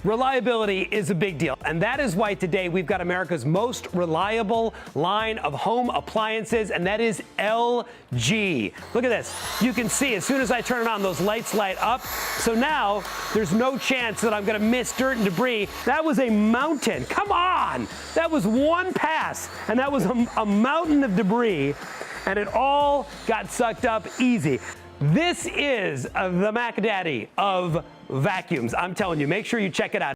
Reliability is a big deal, and that is why today we've got America's most reliable line of home appliances, and that is LG. Look at this. You can see as soon as I turn it on, those lights light up. So now there's no chance that I'm going to miss dirt and debris. That was a mountain. Come on! That was one pass, and that was a mountain of debris, and it all got sucked up easy. This is the Mac Daddy of vacuums. I'm telling you, make sure you check it out.